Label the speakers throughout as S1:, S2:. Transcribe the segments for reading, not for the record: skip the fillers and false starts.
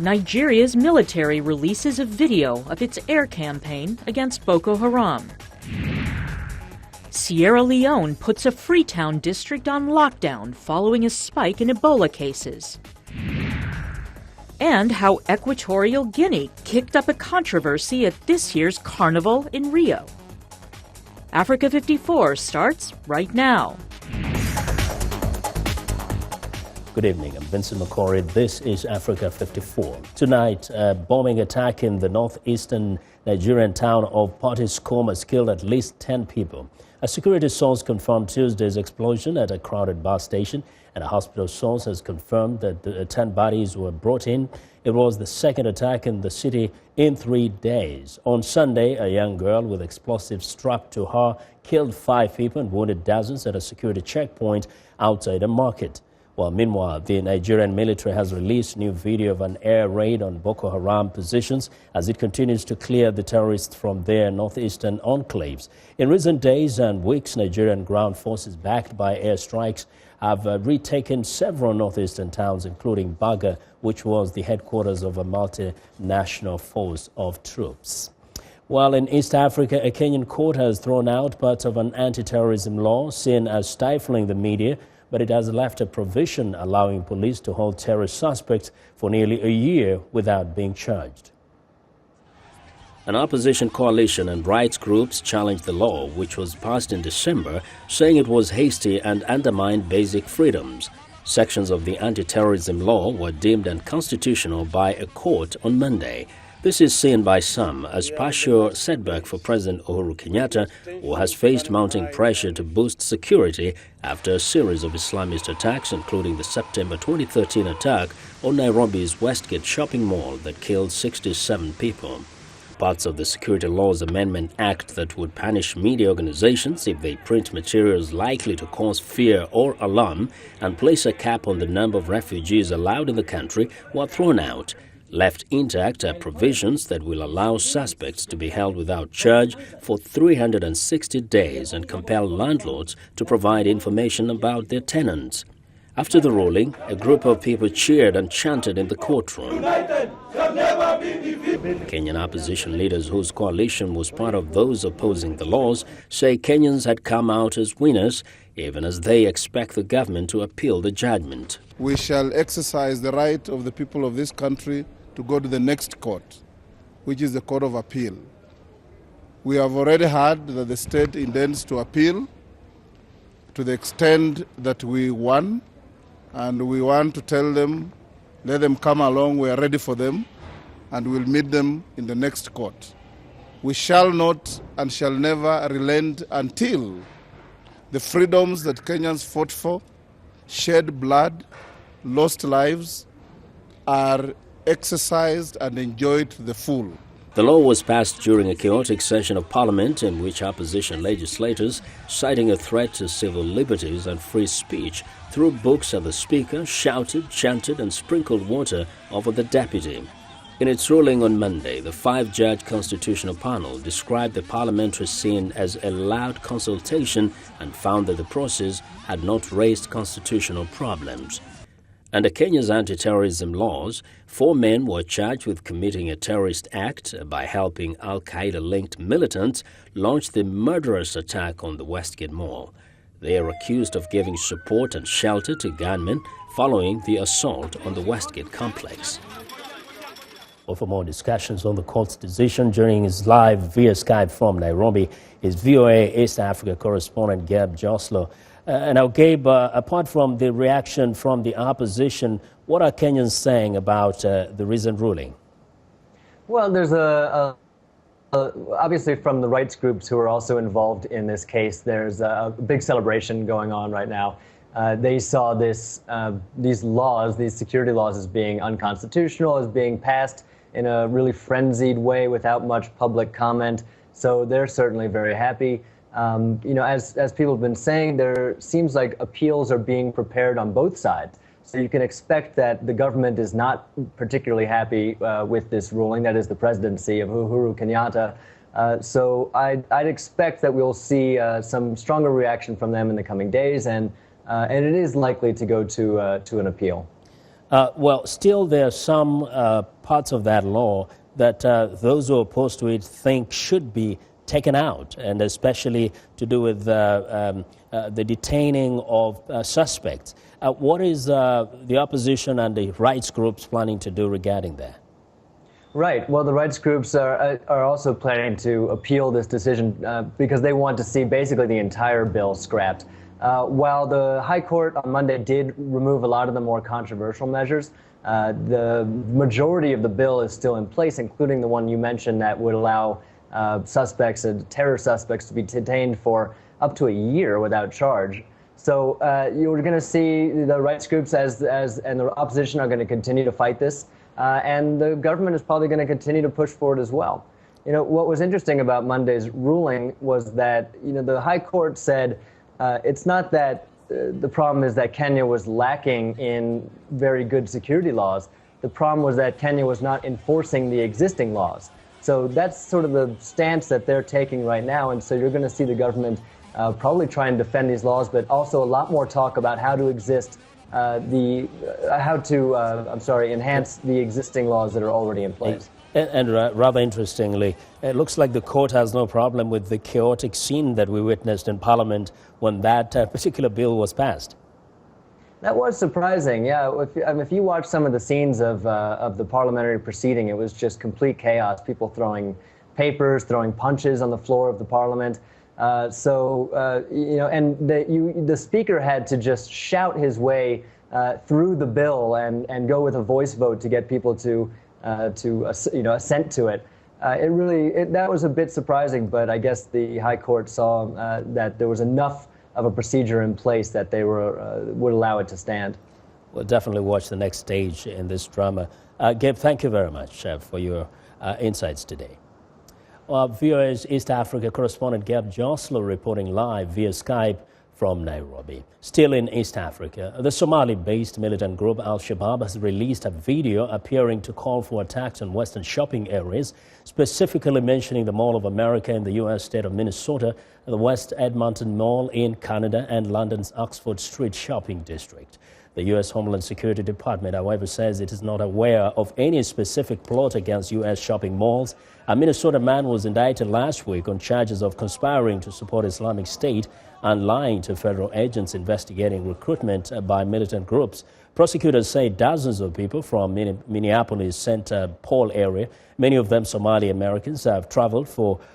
S1: Nigeria's military releases a video of its air campaign against Boko Haram. Sierra Leone puts a Freetown district on lockdown following a spike in Ebola cases. And how Equatorial Guinea kicked up a controversy at this year's Carnival in Rio. Africa 54 starts right now.
S2: Good evening, I'm Vincent McCory. This is Africa 54. Tonight, a bombing attack in the northeastern Nigerian town of Potiskum has killed at least 10 people. A security source confirmed Tuesday's explosion at a crowded bus station, and a hospital source has confirmed that the 10 bodies were brought in. It was the second attack in the city in 3 days. On Sunday, a young girl with explosives strapped to her killed 5 people and wounded dozens at a security checkpoint outside a market. Well, meanwhile, the Nigerian military has released new video of an air raid on Boko Haram positions as it continues to clear the terrorists from their northeastern enclaves. In recent days and weeks, Nigerian ground forces backed by airstrikes have retaken several northeastern towns, including Baga, which was the headquarters of a multinational force of troops. While in East Africa, a Kenyan court has thrown out parts of an anti-terrorism law seen as stifling the media, but it has left a provision allowing police to hold terrorist suspects for nearly a year without being charged. An opposition coalition and rights groups challenged the law, which was passed in December, saying it was hasty and undermined basic freedoms. Sections of the anti-terrorism law were deemed unconstitutional by a court on Monday. This is seen by some as partial setback for President Uhuru Kenyatta, who has faced mounting pressure to boost security after a series of Islamist attacks, including the September 2013 attack on Nairobi's Westgate shopping mall that killed 67 people. Parts of the Security Laws Amendment Act that would punish media organizations if they print materials likely to cause fear or alarm and place a cap on the number of refugees allowed in the country were thrown out. Left intact are provisions that will allow suspects to be held without charge for 360 days and compel landlords to provide information about their tenants. After the ruling, a group of people cheered and chanted in the courtroom. Kenyan opposition leaders, whose coalition was part of those opposing the laws, say Kenyans had come out as winners, even as they expect the government to appeal the judgment.
S3: We shall exercise the right of the people of this country to go to the next court, which is the Court of Appeal. We have already heard that the state intends to appeal to the extent that we won, and we want to tell them, let them come along, we are ready for them, and we'll meet them in the next court. We shall not and shall never relent until the freedoms that Kenyans fought for, shed blood, lost lives, are exercised and enjoyed to the full.
S2: The law was passed during a chaotic session of parliament in which opposition legislators, citing a threat to civil liberties and free speech, threw books at the speaker, shouted, chanted and sprinkled water over the deputy. In its ruling on Monday, the 5-judge constitutional panel described the parliamentary scene as a loud consultation and found that the process had not raised constitutional problems. Under Kenya's anti-terrorism laws, 4 men were charged with committing a terrorist act by helping al-Qaeda-linked militants launch the murderous attack on the Westgate Mall. They are accused of giving support and shelter to gunmen following the assault on the Westgate complex. Well, for more discussions on the court's decision, joining us live via Skype from Nairobi is VOA East Africa correspondent Gabe Joslo. Now, Gabe, apart from the reaction from the opposition, what are Kenyans saying about the recent ruling?
S4: Well, there's obviously from the rights groups who are also involved in this case, there's a big celebration going on right now. They saw these laws, these security laws, as being unconstitutional, as being passed in a really frenzied way without much public comment. So they're certainly very happy. As people have been saying, there seems like appeals are being prepared on both sides. So you can expect that the government is not particularly happy with this ruling, that is the presidency of Uhuru Kenyatta. So I'd expect that we'll see some stronger reaction from them in the coming days, and it is likely to go to an appeal.
S2: Well, still there are some parts of that law that those who are opposed to it think should be taken out, and especially to do with the detaining of suspects. What is the opposition and the rights groups planning to do regarding that?
S4: Right. Well, the rights groups are also planning to appeal this decision because they want to see basically the entire bill scrapped. While the High Court on Monday did remove a lot of the more controversial measures, the majority of the bill is still in place, including the one you mentioned that would allow suspects, terror suspects, to be detained for up to a year without charge. So you're going to see the rights groups and the opposition are going to continue to fight this, and the government is probably going to continue to push forward as well. You know, what was interesting about Monday's ruling was that, you know, the High Court said it's not that the problem is that Kenya was lacking in very good security laws. The problem was that Kenya was not enforcing the existing laws. So that's sort of the stance that they're taking right now. And so you're going to see the government probably try and defend these laws, but also a lot more talk about how to enhance the existing laws that are already in place.
S2: And rather interestingly, it looks like the court has no problem with the chaotic scene that we witnessed in Parliament when that particular bill was passed.
S4: That was surprising, yeah. If you watch some of the scenes of the parliamentary proceeding, it was just complete chaos. People throwing papers, throwing punches on the floor of the Parliament. You know, and the Speaker had to just shout his way through the bill and go with a voice vote to get people to assent to it. That was a bit surprising, but I guess the High Court saw that there was enough of a procedure in place that they would allow it to stand.
S2: We'll definitely watch the next stage in this drama. Gabe, thank you very much for your insights today. Well, viewers, East Africa correspondent Gabe Josler reporting live via Skype from Nairobi. Still in East Africa, the Somali-based militant group Al-Shabaab has released a video appearing to call for attacks on Western shopping areas, specifically mentioning the Mall of America in the U.S. state of Minnesota, the West Edmonton Mall in Canada, and London's Oxford Street shopping district. The U.S. Homeland Security Department, however, says it is not aware of any specific plot against U.S. shopping malls. A Minnesota man was indicted last week on charges of conspiring to support Islamic State and lying to federal agents investigating recruitment by militant groups. Prosecutors say dozens of people from Minneapolis-St. Paul area, many of them Somali Americans, have traveled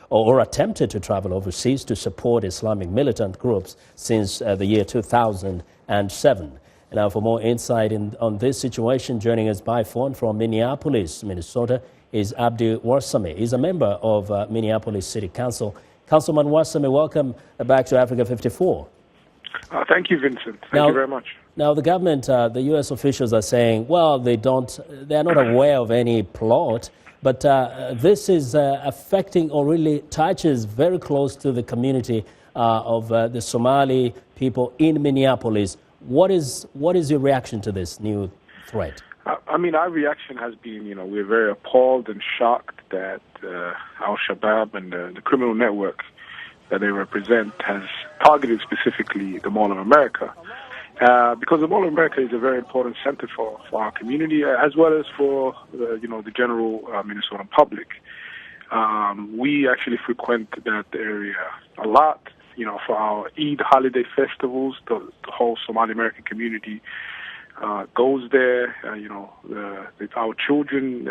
S2: or attempted to travel overseas to support Islamic militant groups since the year 2007. Now, for more insight on this situation, joining us by phone from Minneapolis, Minnesota, is Abdi Warsame. He's a member of Minneapolis City Council. Councilman Warsame, welcome back to Africa 54.
S5: Thank you, Vincent. Thank you very much.
S2: Now, the government, the U.S. officials are saying, well, they're not aware of any plot, but this is affecting or really touches very close to the community of the Somali people in Minneapolis. What is your reaction to this new threat?
S5: I mean, our reaction has been, we're very appalled and shocked that Al-Shabaab and the criminal network that they represent has targeted specifically the Mall of America. Because the Mall of America is a very important center for our community, as well as for the general Minnesotan public. We actually frequent that area a lot. For our Eid holiday festivals, the whole Somali American community goes there. Our children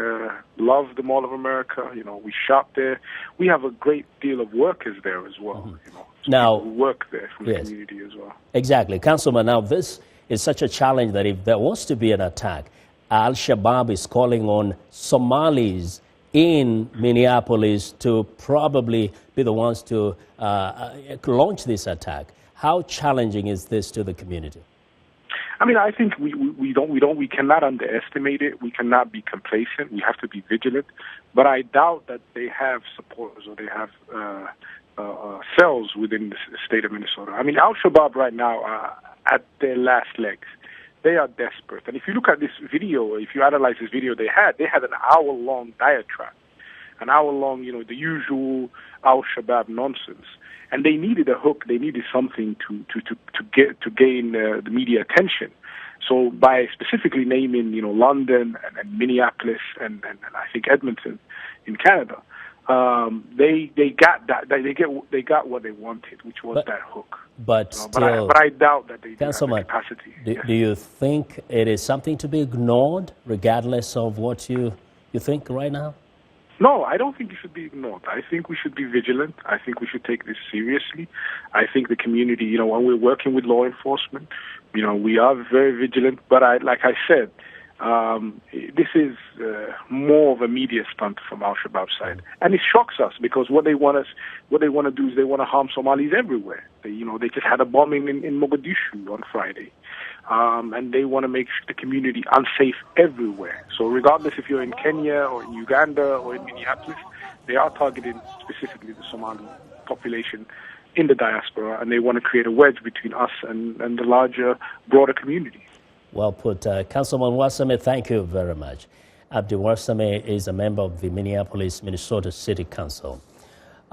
S5: love the Mall of America. We shop there. We have a great deal of workers there as well.
S2: Now,
S5: who work there from the community as well.
S2: Exactly. Councilman, now this is such a challenge that if there was to be an attack, Al-Shabaab is calling on Somalis in Minneapolis to probably be the ones to launch this attack. How challenging is this to the community?
S5: I mean, I think we cannot underestimate it. We cannot be complacent. We have to be vigilant. But I doubt that they have supporters or they have cells within the state of Minnesota. I mean, Al-Shabaab right now are at their last legs. They are desperate. And if you look at this video, if you analyze this video they had an hour-long diatribe, an hour-long, the usual Al-Shabaab nonsense. And they needed a hook. They needed something to gain the media attention. So by specifically naming, London and Minneapolis and I think Edmonton in Canada, they got that they got what they wanted, which was that hook.
S2: But
S5: I doubt that they do have the
S2: Councilman,
S5: capacity.
S2: do you think it is something to be ignored, regardless of what you think right now?
S5: No, I don't think it should be ignored. I think we should be vigilant. I think we should take this seriously. I think the community, when we're working with law enforcement, we are very vigilant. But like I said, this is more of a media stunt from Al-Shabaab side, and it shocks us because what they want to do is they want to harm Somalis everywhere. They just had a bombing in Mogadishu on Friday, and they want to make the community unsafe everywhere. So regardless if you're in Kenya or in Uganda or in Minneapolis, they are targeting specifically the Somali population in the diaspora, and they want to create a wedge between us and the larger, broader community.
S2: Well put. Councilman Wasame, thank you very much. Abdi Wasame is a member of the Minneapolis, Minnesota City Council.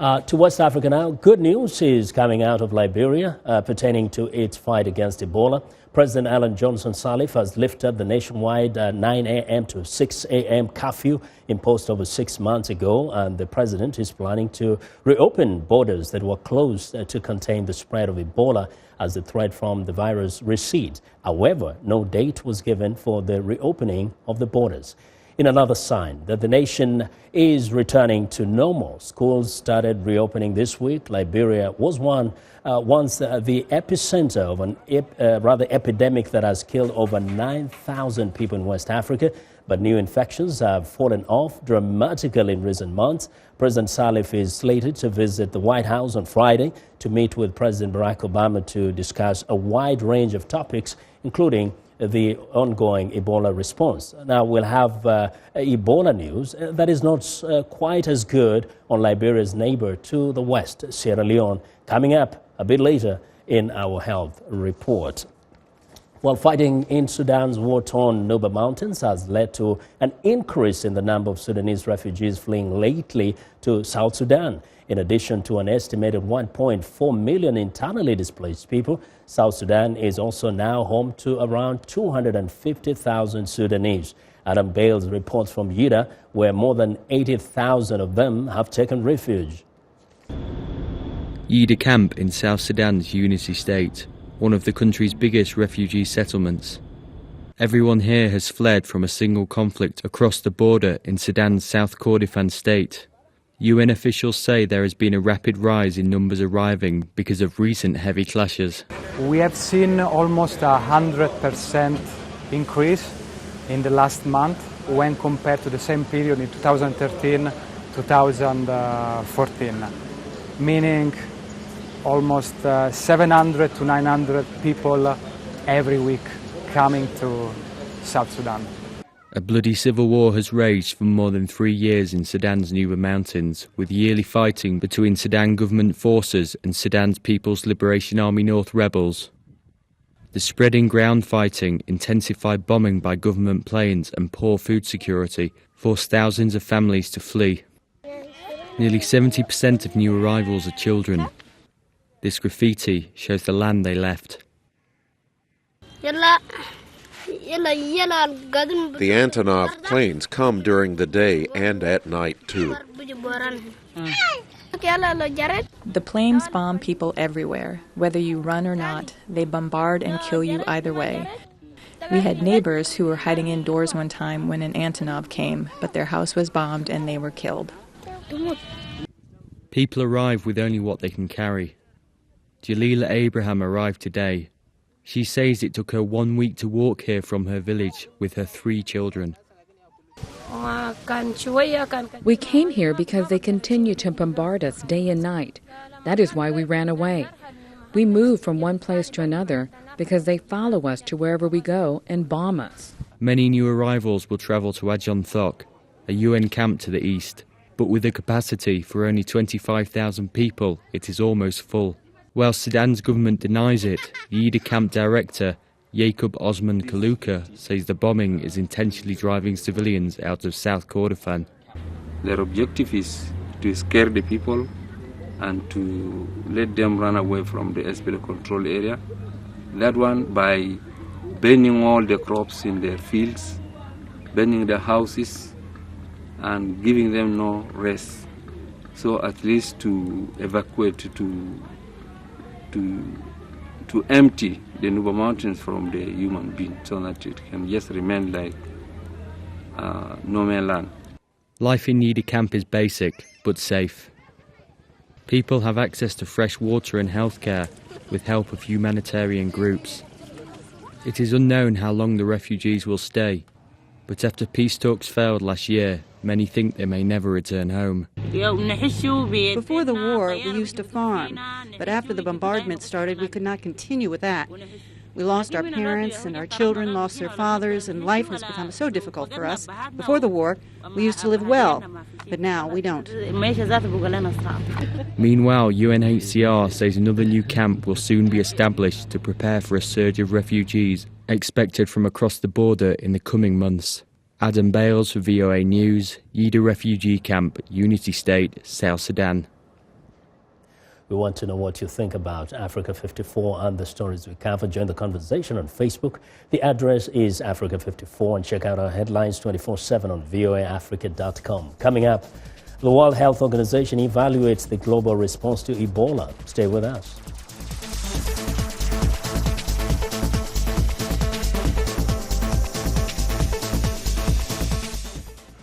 S2: To West Africa now, good news is coming out of Liberia pertaining to its fight against Ebola. President Ellen Johnson Sirleaf has lifted the nationwide 9 a.m. to 6 a.m. curfew imposed over 6 months ago, and the president is planning to reopen borders that were closed to contain the spread of Ebola as the threat from the virus recedes. However, no date was given for the reopening of the borders. In another sign that the nation is returning to normal, schools started reopening this week. Liberia was once the epicenter of an epidemic that has killed over 9,000 people in West Africa. But new infections have fallen off dramatically in recent months. President Sirleaf is slated to visit the White House on Friday to meet with President Barack Obama to discuss a wide range of topics, including the ongoing Ebola response. Now, we'll have Ebola news that is not quite as good on Liberia's neighbor to the west, Sierra Leone, coming up a bit later in our health report. Well, fighting in Sudan's war-torn Nuba Mountains has led to an increase in the number of Sudanese refugees fleeing lately to South Sudan. In addition to an estimated 1.4 million internally displaced people, South Sudan is also now home to around 250,000 Sudanese. Adam Bales reports from Yida, where more than 80,000 of them have taken refuge.
S6: Yida Camp in South Sudan's Unity State, one of the country's biggest refugee settlements. Everyone here has fled from a single conflict across the border in Sudan's South Kordofan state. UN officials say there has been a rapid rise in numbers arriving because of recent heavy clashes.
S7: We have seen almost 100% increase in the last month when compared to the same period in 2013-2014, meaning almost 700 to 900 people every week coming to South Sudan.
S6: A bloody civil war has raged for more than 3 years in Sudan's Nuba Mountains, with yearly fighting between Sudan government forces and Sudan's People's Liberation Army North rebels. The spreading ground fighting, intensified bombing by government planes and poor food security forced thousands of families to flee. Nearly 70% of new arrivals are children. This graffiti shows the land they left.
S8: The Antonov planes come during the day and at night too.
S9: The planes bomb people everywhere. Whether you run or not, they bombard and kill you either way. We had neighbors who were hiding indoors one time when an Antonov came, but their house was bombed and they were killed.
S6: People arrive with only what they can carry. Jalila Abraham arrived today. She says it took her 1 week to walk here from her village with her 3 children.
S10: We came here because they continue to bombard us day and night. That is why we ran away. We move from one place to another because they follow us to wherever we go and bomb us.
S6: Many new arrivals will travel to Ajon Thok, a UN camp to the east. But with a capacity for only 25,000 people, it is almost full. While Sudan's government denies it, the Yida camp director, Jacob Osman Kaluka, says the bombing is intentionally driving civilians out of South Kordofan.
S11: Their objective is to scare the people and to let them run away from the SPLA control area. That one by burning all the crops in their fields, burning the houses, and giving them no rest. So at least to evacuate, to empty the Nuba Mountains from the human being so that it can just remain like no man's land.
S6: Life in Nida camp is basic, but safe. People have access to fresh water and healthcare with help of humanitarian groups. It is unknown how long the refugees will stay, but after peace talks failed last year, many think they may never return home.
S12: Before the war, we used to farm, but after the bombardment started, we could not continue with that. We lost our parents, and our children lost their fathers, and life has become so difficult for us. Before the war, we used to live well, but now we don't.
S6: Meanwhile, UNHCR says another new camp will soon be established to prepare for a surge of refugees expected from across the border in the coming months. Adam Bales for VOA News, Yida Refugee Camp, Unity State, South Sudan.
S2: We want to know what you think about Africa 54 and the stories we cover. Join the conversation on Facebook. The address is Africa 54, and check out our headlines 24/7 on voaafrica.com. Coming up, the World Health Organization evaluates the global response to Ebola. Stay with us.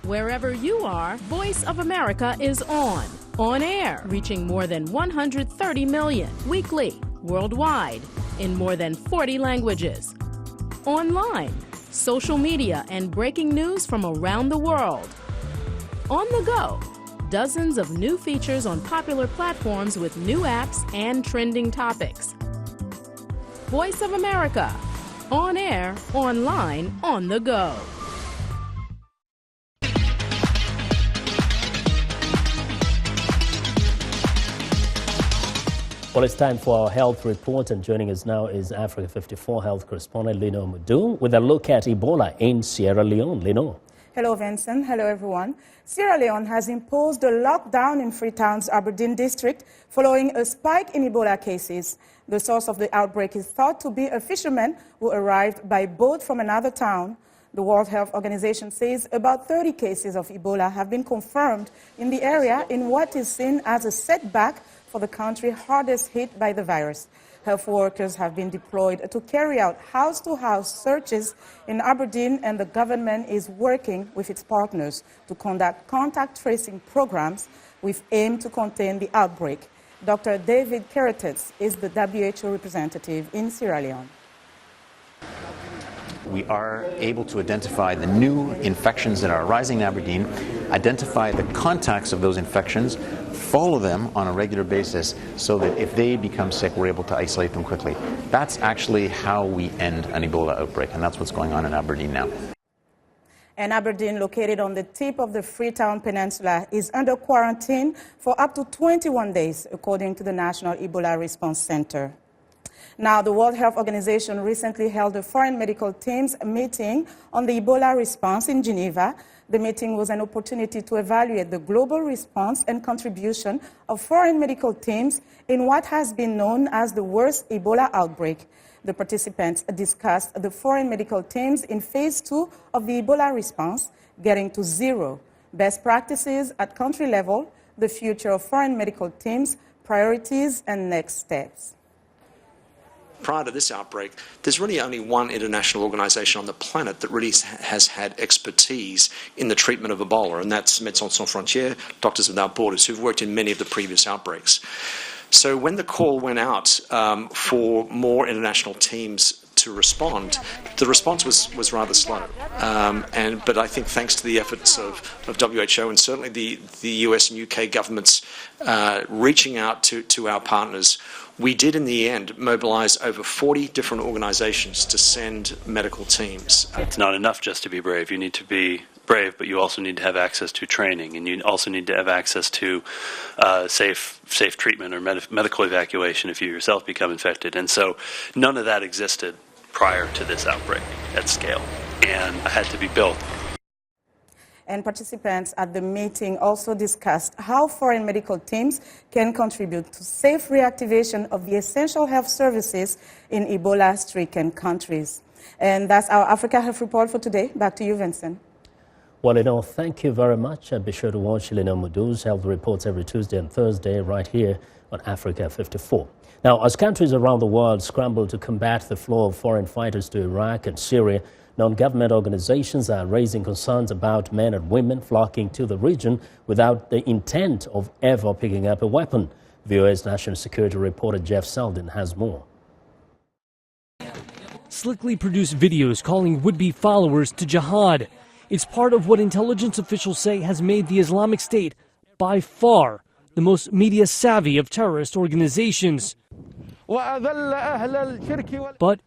S13: Wherever you are, Voice of America is on air, reaching more than 130 million weekly, worldwide, in more than 40 languages. Online, social media, and breaking news from around the world. On the go, dozens of new features on popular platforms with new apps and trending topics. Voice of America, on air, online, on the go.
S2: Well, it's time for our health report, and joining us now is Africa 54 health correspondent Lino Mudu with a look at Ebola in Sierra Leone. Lino.
S14: Hello, Vincent. Hello, everyone. Sierra Leone has imposed a lockdown in Freetown's Aberdeen district following a spike in Ebola cases. The source of the outbreak is thought to be a fisherman who arrived by boat from another town. The World Health Organization says about 30 cases of Ebola have been confirmed in the area in what is seen as a setback for the country hardest hit by the virus. Health workers have been deployed to carry out house-to-house searches in Aberdeen, and the government is working with its partners to conduct contact tracing programs with aim to contain the outbreak. Dr. David Keretes is the WHO representative in Sierra Leone.
S15: We are able to identify the new infections that are arising in Aberdeen, identify the contacts of those infections, follow them on a regular basis so that if they become sick, we're able to isolate them quickly. That's actually how we end an Ebola outbreak, and that's what's going on in Aberdeen now.
S14: And Aberdeen, located on the tip of the Freetown Peninsula, is under quarantine for up to 21 days, according to the National Ebola Response Center. Now, the World Health Organization recently held a foreign medical teams meeting on the Ebola response in Geneva. The meeting was an opportunity to evaluate the global response and contribution of foreign medical teams in what has been known as the worst Ebola outbreak. The participants discussed the foreign medical teams in phase 2 of the Ebola response, getting to zero, best practices at country level, the future of foreign medical teams, priorities, and next steps.
S16: Prior to this outbreak, there's really only one international organisation on the planet that really has had expertise in the treatment of Ebola, and that's Médecins Sans Frontières, Doctors Without Borders, who've worked in many of the previous outbreaks. So when the call went out for more international teams to respond, the response was rather slow. But I think thanks to the efforts of WHO and certainly the US and UK governments reaching out to our partners, we did in the end mobilise over 40 different organisations to send medical teams.
S17: It's not enough just to be brave. You need to be brave, but you also need to have access to training, and you also need to have access to safe treatment or medical evacuation if you yourself become infected. And so none of that existed prior to this outbreak at scale, and had to be built.
S14: And participants at the meeting also discussed how foreign medical teams can contribute to safe reactivation of the essential health services in Ebola-stricken countries. And that's our Africa Health Report for today. Back to you, Vincent.
S2: Well, Lino, thank you very much. Be sure to watch Lino Mudu's health reports every Tuesday and Thursday right here on Africa 54. Now, as countries around the world scramble to combat the flow of foreign fighters to Iraq and Syria, non-government organizations are raising concerns about men and women flocking to the region without the intent of ever picking up a weapon. VOA's national security reporter Jeff Selden has more.
S18: Slickly produced videos calling would-be followers to jihad. It's part of what intelligence officials say has made the Islamic State by far the most media-savvy of terrorist organizations. But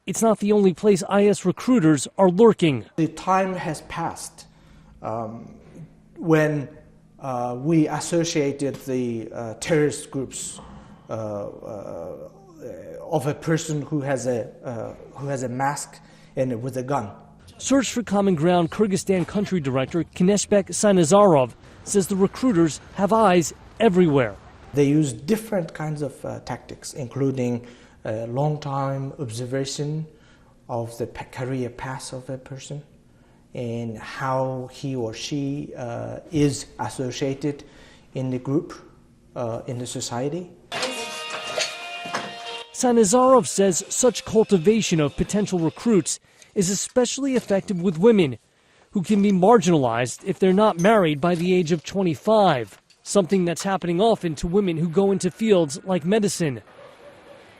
S18: it's not the only place IS recruiters are lurking.
S19: The time has passed when we associated the terrorist groups of a person who has a mask and with a gun.
S18: Search for Common Ground Kyrgyzstan country director Kneshbek Sanazarov says the recruiters have eyes everywhere.
S19: They use different kinds of tactics, including long-time observation of the career path of a person and how he or she is associated in the group, in the society.
S18: Sanazarov says such cultivation of potential recruits is especially effective with women, who can be marginalized if they're not married by the age of 25, something that's happening often to women who go into fields like medicine.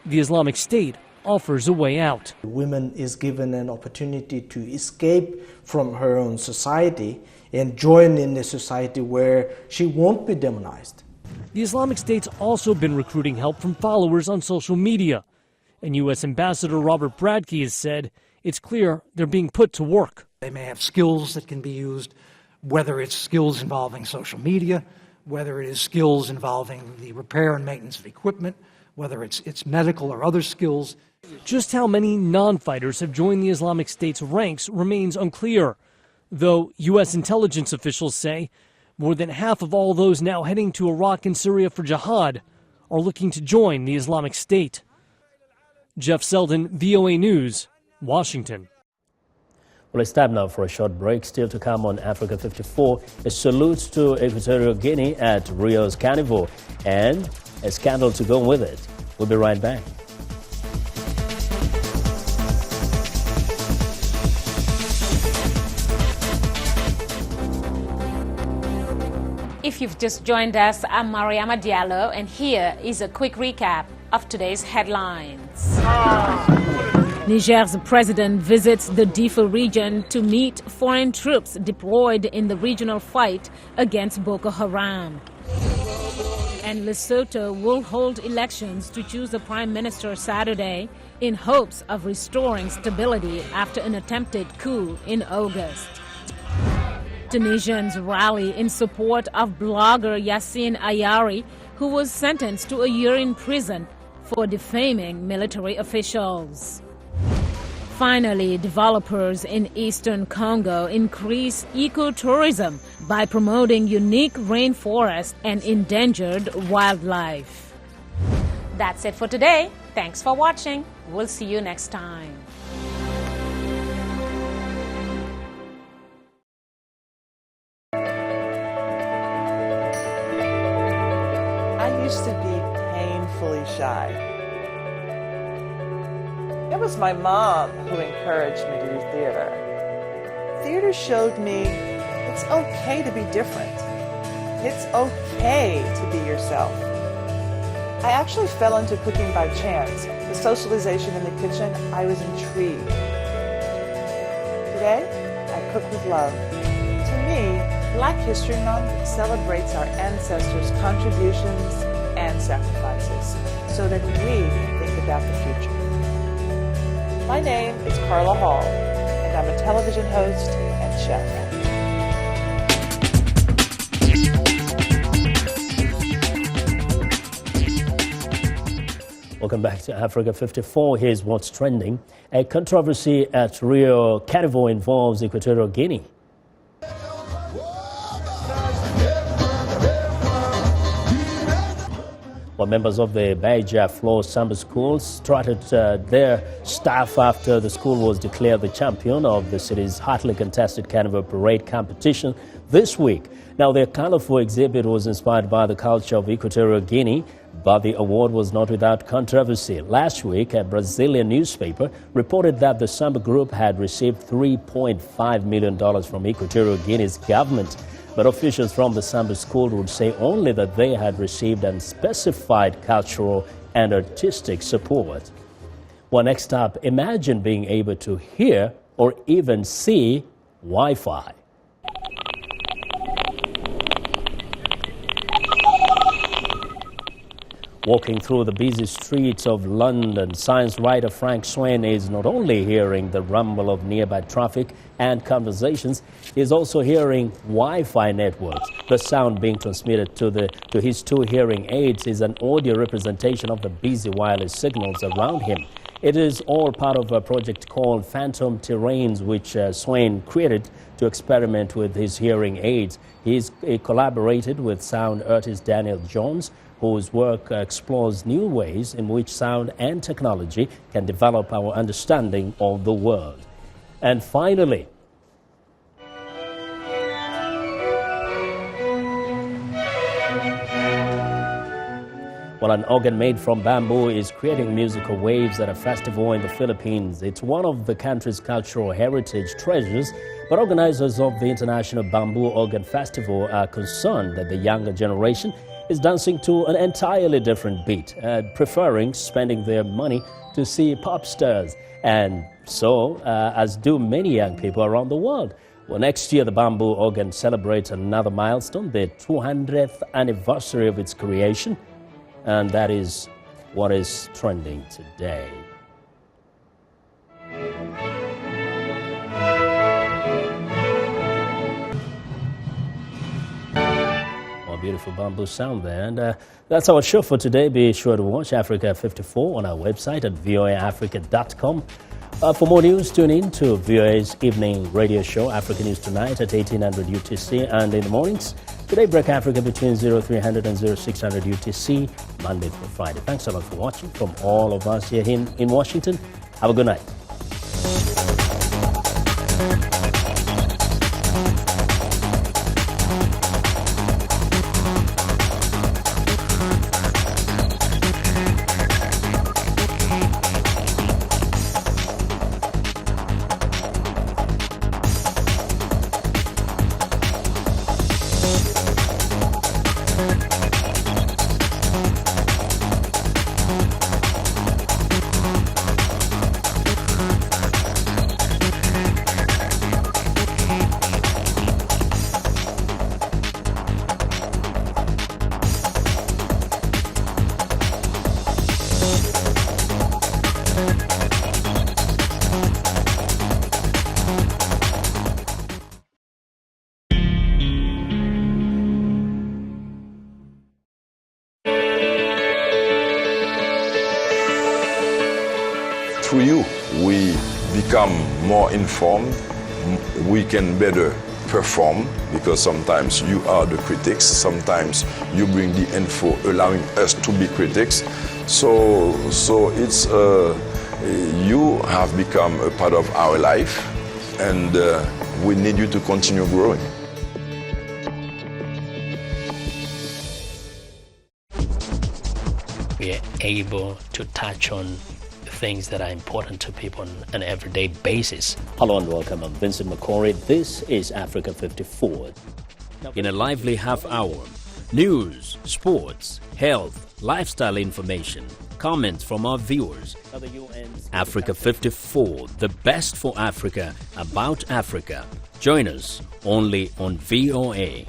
S18: The Islamic State offers a way out.
S19: Women is given an opportunity to escape from her own society and join in a society where she won't be demonized.
S18: The Islamic State's also been recruiting help from followers on social media. And U.S. Ambassador Robert Bradke has said it's clear they're being put to work.
S20: They may have skills that can be used, whether it's skills involving social media, whether it is skills involving the repair and maintenance of equipment, whether it's medical or other skills.
S18: Just how many non-fighters have joined the Islamic State's ranks remains unclear, though U.S. intelligence officials say more than half of all those now heading to Iraq and Syria for jihad are looking to join the Islamic State. Jeff Selden, VOA News, Washington.
S2: Well, it's time now for a short break. Still to come on Africa 54, a salute to Equatorial Guinea at Rio's Carnival and a scandal to go with it. We'll be right back.
S21: If you've just joined us, I'm Mariama Diallo, and here is a quick recap of today's headlines. Niger's president visits the Difa region to meet foreign troops deployed in the regional fight against Boko Haram. And Lesotho will hold elections to choose a prime minister Saturday in hopes of restoring stability after an attempted coup in August. Tunisians rally in support of blogger Yassine Ayari, who was sentenced to a year in prison for defaming military officials. Finally, developers in eastern Congo increase ecotourism by promoting unique rainforest and endangered wildlife. That's it for today. Thanks for watching. We'll see you next time.
S22: I used to be painfully shy. It was my mom who encouraged me to do theater. Theater showed me it's okay to be different. It's okay to be yourself. I actually fell into cooking by chance. The socialization in the kitchen, I was intrigued. Today, I cook with love. To me, Black History Month celebrates our ancestors' contributions and sacrifices so that we can think about the future. My name is Carla Hall, and I'm a television host and chef.
S2: Welcome back to Africa 54. Here's what's trending. A controversy at Rio Carnival involves Equatorial Guinea. Well, Well, members of the Baija Floor Samba School strutted their staff after the school was declared the champion of the city's hotly contested Carnival Parade competition this week. Now, their colorful exhibit was inspired by the culture of Equatorial Guinea, but the award was not without controversy. Last week, a Brazilian newspaper reported that the Samba group had received $3.5 million from Equatorial Guinea's government. But officials from the Samba school would say only that they had received unspecified cultural and artistic support. Well, next up, imagine being able to hear or even see Wi-Fi. Walking through the busy streets of London, science writer Frank Swain is not only hearing the rumble of nearby traffic and conversations, he is also hearing Wi-Fi networks. The sound being transmitted to his two hearing aids is an audio representation of the busy wireless signals around him. It is all part of a project called Phantom Terrains, which Swain created to experiment with his hearing aids. He collaborated with sound artist Daniel Jones, whose work explores new ways in which sound and technology can develop our understanding of the world. And finally, well, an organ made from bamboo is creating musical waves at a festival in the Philippines. It's one of the country's cultural heritage treasures, but organizers of the International Bamboo Organ Festival are concerned that the younger generation is dancing to an entirely different beat, preferring spending their money to see pop stars, and so as do many young people around the world. Well, next year the bamboo organ celebrates another milestone, the 200th anniversary of its creation, and that is what is trending today. Beautiful bamboo sound there. And that's our show for today. Be sure to watch Africa 54 on our website at voaafrica.com. For more news, tune in to VOA's evening radio show, Africa News Tonight at 1800 UTC, and in the mornings, Today Break Africa between 0300 and 0600 UTC, Monday through Friday. Thanks a lot for watching. From all of us here in Washington, have a good night.
S1: Through you, we become more informed, we can better perform, because sometimes you are the critics, sometimes you bring the info allowing us to be critics. So it's you have become a part of our life, and we need you to continue growing.
S2: We are able to touch on things that are important to people on an everyday basis. Hello and welcome. I'm Vincent McCory. This is Africa 54. In a lively half hour, news, sports, health, lifestyle information, comments from our viewers. Africa 54, the best for Africa, about Africa. Join us only on VOA.